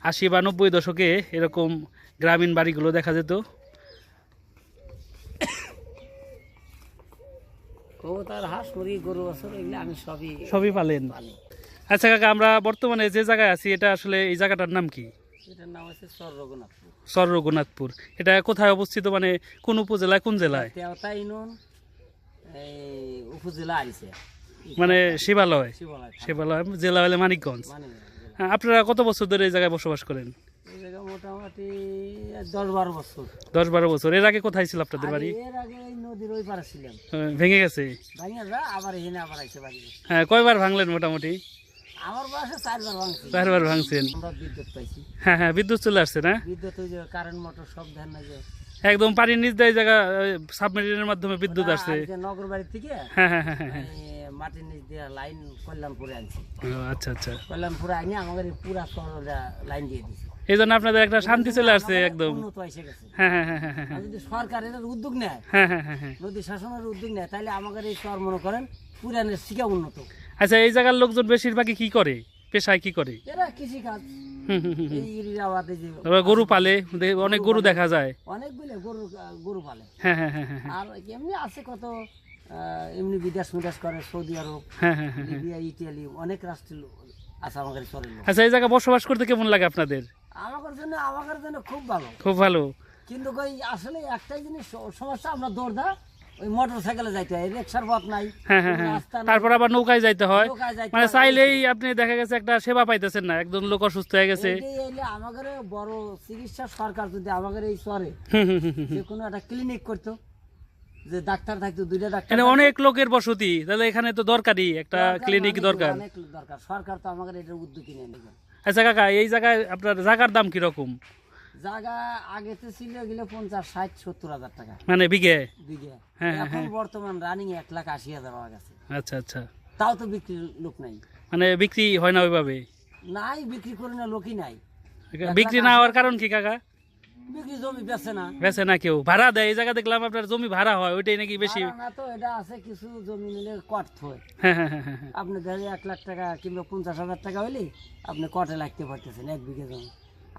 80 বা 90 দশকে এরকম গ্রামীণ বাড়িগুলো দেখা যেত। সবই পালেন। আচ্ছা কাকা, আমরা বর্তমানে যে জায়গায় আছি এটা আসলে এই জায়গাটার নাম কি? এটার নাম হচ্ছে চর রঘুনাথপুর। চর রঘুনাথপুর। এটা কোথায় অবস্থিত, মানে কোন উপজেলায়, কোন জেলায়? তেওতা ইউনিয়ন, উপজেলা আইছে, মানে শিবালয়। শিবালয় জেলা হলে মানিকগঞ্জ। হ্যাঁ, আপনারা কত বছর ধরে এই জায়গায় বসবাস করেন? এই জায়গা মোটামুটি 10-12 বছর। 10-12 বছর। এর আগে কোথায় ছিল আপনাদের বাড়ি? এর আগে এই নদীর ওই পারে ছিলাম। ভেঙে গেছে? ভাঙিয়া যা আবার এখানে আবার আইছে বাড়ি। হ্যাঁ, কয়বার ভাঙলেন মোটামুটি? আমার বাসা 4বার ভাঙছি। 4বার ভাঙছেন? আমরা বিদ্যুৎ পাইছি। হ্যাঁ হ্যাঁ, বিদ্যুৎ চলে আসছে না? বিদ্যুৎ ওই যে কারেন্ট মোটর সব ধ্যান না যে একদম পানির নিচ দিয়ে জায়গা সাবমেরিনের মাধ্যমে বিদ্যুৎ আসছে। নগর বাড়ি থেকে হ্যাঁ হ্যাঁ হ্যাঁ হ্যাঁ। মাটির নিচ দিয়ে লাইন কল্যাণপুরে আনছি। আচ্ছা আচ্ছা। কল্যাণপুরে আনি আমাদের পুরা শহরে লাইন দিয়ে দিছি। এই জন্য আপনাদের একটা শান্তি চলে আসছে একদম। উন্নত এসে গেছে। হ্যাঁ হ্যাঁ হ্যাঁ হ্যাঁ। যদি সরকার এটার উদ্যোগ নেয়, হ্যাঁ হ্যাঁ হ্যাঁ হ্যাঁ, নদী শাসনের উদ্যোগ নেয়, তাহলে আমাদের এই শহর মনে করেন পুরানের শিখা উন্নত। আচ্ছা, এই জায়গার লোকজন বেশিরভাগই কি করে, পেশায় কি করে? এরা কৃষি কাজ, এই ইরিরাবাদে যে গরু পালে, অনেক গরু দেখা যায়। অনেকগুলো গরু পালে। হ্যাঁ হ্যাঁ হ্যাঁ হ্যাঁ। আর এমনি আছে কত এমনি বিদেশ করে, সৌদি আরব, হ্যাঁ হ্যাঁ হ্যাঁ। লিবিয়া, ইটালি, অনেক রাষ্ট্রের আছে আমাদের শহরের লোক। আচ্ছা, এই জায়গায় বসবাস করতে কেমন লাগে আপনাদের? আমাদের জন্য খুব ভালো। খুব ভালো। কিন্তু ওই আসলে একটাই জিনিস সমস্যা, আমরা দৌড়দা ওই মোটর সাইকেলে যাইতে হয়, রিক্সার পথ নাই। হ্যাঁ হ্যাঁ হ্যাঁ। রাস্তা নাই। তারপর আবার নৌকায় যাইতে হয়। নৌকায় যাইতে মানে হয়। চাইলেই আপনি দেখা গেছে একটা সেবা পাইতেছেন না, একজন লোক অসুস্থ হয়ে গেছে। এলে আমাদের বড় চিকিৎসা সরকার যদি আমাদের এই শহরে যে কোনো একটা ক্লিনিক করতো, যে ডাক্তার থাকতো, 2টা ডাক্তার। এখানে অনেক লোকের বসতি, তাহলে এখানে তো দরকারি একটা ক্লিনিক দরকার। অনেক দরকার, সরকার তো আমাদের এটার উদ্যোগ কিনে নেবে। আচ্ছা কাকা, এই জায়গায় আপনার জায়গার দাম কিরকম? জায়গা আগে তো ছিল গেলে 50, 60, 70 হাজার টাকা মানে বিঘে? বিঘে। হ্যাঁ, এখন বর্তমান রানিং 1,80,000 হয়ে গেছে। আচ্ছা আচ্ছা। তাও তো বিক্রির লোক নাই। মানে বিক্রি হয় না ওইভাবে? নাই, বিক্রি করে না, লোকই নাই। বিক্রি না হওয়ার কারণ কি কাকা? বিক্রি জমি বেচে না। বেচে না কেউ, ভাড়া দেয়। এই জায়গা দেখলাম আপনার জমি ভাড়া হয়, ওইটাই নাকি বেশি। ভাড়া না তো, এটা আছে কিছু জমি নিলে কট হয়। হ্যাঁ হ্যাঁ হ্যাঁ হ্যাঁ। আপনি ধরে 1 লাখ টাকা কিংবা 50,000 টাকা হইলে আপনি কটে লাগতে পারতেছেন 1 বিঘে জমি।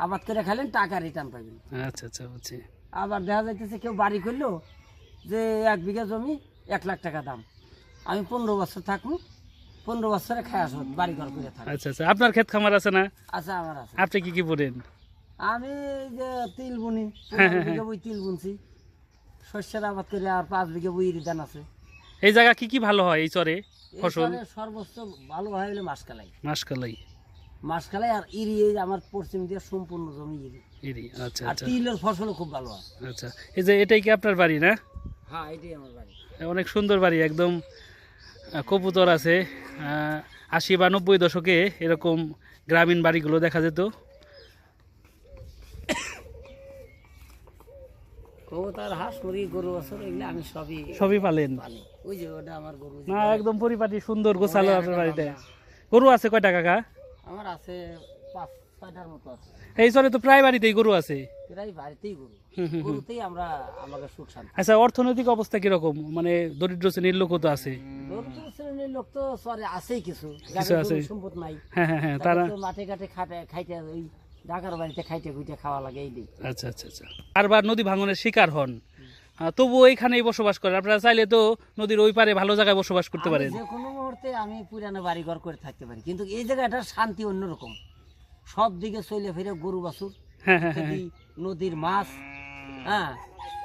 আবাদ করে খাইলেন, টাকা রিটার্ন পাবেন। আচ্ছা আচ্ছা, বুঝছি। আবার দেখা যাইতেছে কেউ বাড়ি করলো যে 1 বিঘা জমি 1 লাখ টাকা দাম, আমি 15 বছর থাকবো, 15 বছরে খাই আসবো, বাড়ি ঘর করে থাকবো। আচ্ছা আচ্ছা। আপনার ক্ষেত খামার আছে না? আচ্ছা, আমার আছে। আপনি কি কি বলেন? আমি যে তিল বুনি, 15 বিঘা বই তিল বুনছি, শস্যের আবাদ করে, আর 5 বিঘা বই ধান আছে। এই জায়গা কি কি ভালো হয় এই চরে ফসল? সর্বোচ্চ ভালো হয় হলে মাসকালাই। মাসকালাই আর ইরি, এই আমার পশ্চিম দিয়ে সম্পূর্ণ জমি ইরি। আচ্ছা আর আচ্ছা তিলের ফসলও খুব ভালো হয়। আচ্ছা। এই যে এটাই কি আপনার বাড়ি না? হ্যাঁ, এটাই আমার বাড়ি। অনেক সুন্দর বাড়ি, একদম কবুতর আছে। 80 বা 90 দশকে এরকম গ্রামীণ বাড়িগুলো দেখা যেত। কবুতর, হাঁস, মুরগি, গরু বছর এগুলো আমি সবই পালেন? ওই যে ওটা আমার গরু। না, একদম পরিপাটি সুন্দর গোছালো আপনার বাড়িতে। গরু আছে কয়টা কাকা? আমার আছে 5-6টার মতো আছে। এই চরে তো প্রায় বাড়িতেই গরু আছে। প্রায় বাড়িতেই গরু, গরুতেই আমরা আমাদের সুখ শান্তি। আচ্ছা, অর্থনৈতিক অবস্থা কিরকম? মানে দরিদ্র শ্রেণীর লোক তো আছে? দরিদ্র শ্রেণীর লোক তো চরে আছেই, কিছু আছে। সম্পদ নাই। হ্যাঁ হ্যাঁ হ্যাঁ। তারা মাঠে ঘাটে খাইতে, ওই ঢাকার বাড়িতে খাইতে খুঁটে খাওয়া লাগে, এই দিক। আচ্ছা আচ্ছা আচ্ছা। বারবার নদী ভাঙনের শিকার হন, তবুও এইখানেই বসবাস করেন। আপনারা চাইলে তো নদীর ওই পারে ভালো জায়গায় বসবাস করতে পারেন। যে কোনো মুহূর্তে আমি পুরানো বাড়ি ঘর করে থাকতে পারি, কিন্তু এই জায়গাটার শান্তি অন্যরকম। সব দিকে চলে ফিরে গরু বাছুর, হ্যাঁ হ্যাঁ হ্যাঁ। নদীর মাছ, হ্যাঁ,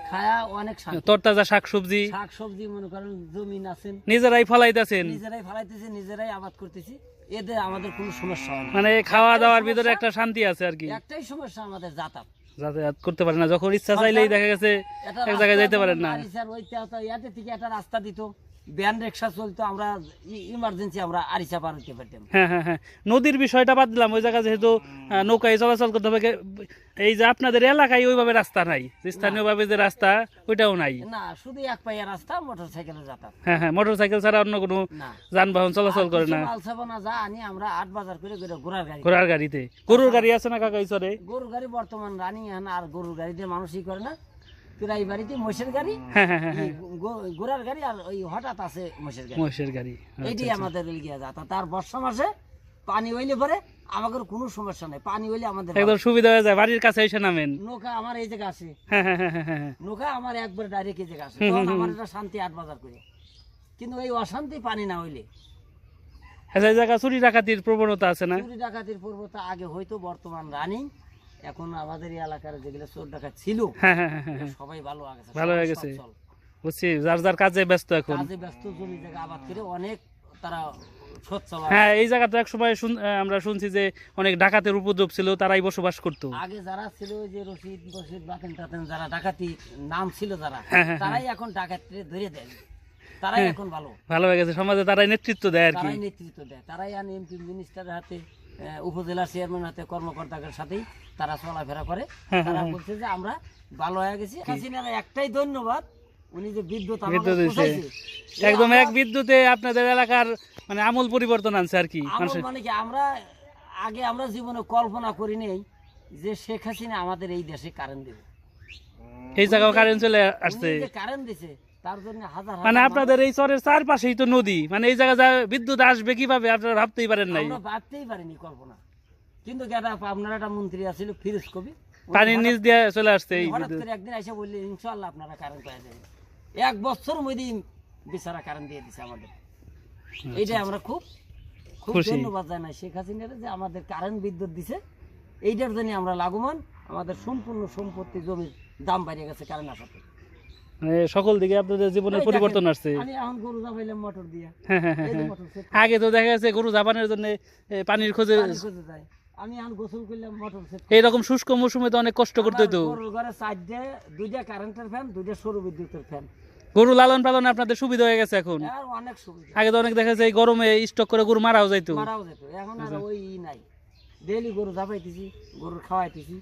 খায়া অনেক শান্তি। তরতাজা শাকসবজি মনে করেন জমিন আছেন, নিজেরাই ফলাইতেছেন, নিজেরাই ফলাইতেছি, নিজেরাই আবাদ করতেছি, এতে আমাদের কোনো সমস্যা হয় না। মানে খাওয়া দাওয়ার ভিতরে একটা শান্তি আছে আর কি। একটাই সমস্যা, আমাদের যাতায়াত করতে পারে না, যখন ইচ্ছা চাইলেই দেখা গেছে এক জায়গায় যাইতে পারেন না। ইয়াতে থেকে একটা রাস্তা দিত, ভ্যান রিক্সা চলতো, আমরা ইমার্জেন্সি আমরা আরিচা পার হইতে পারতাম। হ্যাঁ হ্যাঁ হ্যাঁ। নদীর বিষয়টা বাদ দিলাম, ওই জায়গা যেহেতু নৌকায় চলাচল করতে হবে, এই যে আপনাদের এলাকায় ওইভাবে রাস্তা নাই, স্থানীয় ভাবে যে রাস্তা ওইটাও নাই না, শুধু এক পাইয়া রাস্তা, মোটর সাইকেলে যাতায়াত। হ্যাঁ হ্যাঁ, মোটর সাইকেল ছাড়া অন্য কোনো যানবাহন চলাচল করে না। মালসাবনা যা আনি আমরা 8 বাজার করে ঘোড়ার গাড়িতে। গরুর গাড়ি আছে না কাকা এই চরে? গরুর গাড়ি বর্তমান রানিং, আর গরুর গাড়িতে মানুষই করে না, প্রায় বাড়িতে মোষের গাড়ি, ঘোড়ার গাড়ি, আর ওই হঠাৎ আছে মোষের গাড়ি। গাড়ি এইটাই আমাদের যাতায়াত। তার বর্ষা মাসে পানি হইলে পরে আমাদের কোনো সমস্যা নাই, পানি হইলে আমাদের একদম সুবিধা হয়ে যায়, বাড়ির কাছে এসে নামেন। নৌকা আমার এই জায়গা আসে, হ্যাঁ হ্যাঁ হ্যাঁ হ্যাঁ হ্যাঁ। নৌকা আমার একবার ডাইরেক্ট এই জায়গা আসে, তখন আমার এটা শান্তি 8 বাজার করে। কিন্তু এই অশান্তি পানি না হইলে আচ্ছা, এই জায়গা চুরি ডাকাতির প্রবণতা আছে না? চুরি ডাকাতির পূর্বতা আগে হয়তো, বর্তমান রানিং। এখন আমাদের এই এলাকার যেগুলো চোর ডাকাত ছিল হ্যাঁ হ্যাঁ হ্যাঁ হ্যাঁ, সবাই ভালো হয়ে গেছে, ভালো হয়ে সবাই গেছে। সচ্ছল। বুঝছি, যার যার কাজে ব্যস্ত এখন। কাজে ব্যস্ত, জমি জায়গা আবাদ করে অনেক তারা সচ্ছল। হ্যাঁ, এই জায়গাটা এক সময় আমরা শুনছি যে অনেক ডাকাতের উপদ্রব ছিল, তারাই বসবাস করতো। আগে যারা ছিল ওই যে রশিদ বাতেন টাতেন, যারা ডাকাতি নাম ছিল যারা, হ্যাঁ, হ্যাঁ, তারাই এখন ডাকাতরে ধরে দেয়, তারাই এখন ভালো, ভালো হয়ে গেছে, সমাজে তারাই নেতৃত্ব দেয় আর কি। তারাই নেতৃত্ব দেয়, তারাই আন এমপি মিনিস্টারের হাতে, উপজেলা চেয়ারম্যানের হাতে, কর্মকর্তাদের সাথেই তারা চলাফেরা করে। তারা বলছে যে আমরা ভালো হয়ে গেছি। হাসিনার একটাই ধন্যবাদ, উনি যে বিদ্যুৎ বিদ্যুৎ দিছে, একদম এক বিদ্যুতে আপনাদের এলাকার মানে আমূল পরিবর্তন আনছে আর কি। মানে কি, আমরা আগে আমরা জীবনে কল্পনা করি নেই যে শেখ হাসিনা আমাদের এই দেশে কারেন্ট দেবে, এই জায়গাও কারেন্ট চলে আসছে। কারেন্ট দিছে, তার জন্য হাজার মানে হাজার আপনাদের এই চরের চারপাশেই তো নদী, মানে এই জায়গায় বিদ্যুৎ আসবে কিভাবে আপনারা ভাবতেই পারেন নাই। আমরা ভাবতেই পারিনি কল্পনা। কিন্তু আপনার একটা মন্ত্রী আছিল ফিরোজ কবি, উনি পানির নিচ দিয়ে চলে আসছে এই হঠাৎ বিদ্যুৎ। করে একদিন এসে বললেন ইনশাআল্লাহ আপনারা কারেন্ট পাওয়া যাবে। 1 বছর মধ্যে বেচারা কারেন্ট দিয়ে দিছে আমাদের। এইটাই আমরা খুব খুব খুশি। ধন্যবাদ জানাই শেখ হাসিনার যে আমাদের কারেন্ট বিদ্যুৎ দিছে। এইটার জন্য আমরা লাভবান, আমাদের সম্পূর্ণ সম্পত্তি জমির দাম বেড়ে গেছে কারেন্ট আসাতে। মানে সকল দিকে আপনাদের জীবনের পরিবর্তন আসছে। আমি এখন গরু জাবাইলাম মোটর দিয়ে, হ্যাঁ হ্যাঁ হ্যাঁ এই যে হ্যাঁ। মোটর সেট আগে তো দেখা যাচ্ছে গরু জাপানের জন্য পানির খোঁজে, পানি খুঁজে যায়। আমি এখন গোসল করলাম মোটর সেট। এইরকম শুষ্ক মৌসুমে তো অনেক কষ্ট করতে হতো। গরুর ঘরে 2টা কারেন্টের ফ্যান, 2টা সৌর বিদ্যুতের ফ্যান। গরু লালন পালনে আপনাদের সুবিধা হয়ে গেছে এখন। আর অনেক সুবিধা। আগে তো অনেক দেখা যাচ্ছে এই গরমে স্টক করে গরু মারাও যাইতো। মারাও যেত, এখন আর ওই নাই। ডেইলি গরু জাপাইতেছি, গরু খাওয়াইতেছি,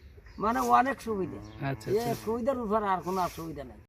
মানে অনেক সুবিধা। আচ্ছা এই সুবিধার উপর আর কোনো সুবিধা নাই।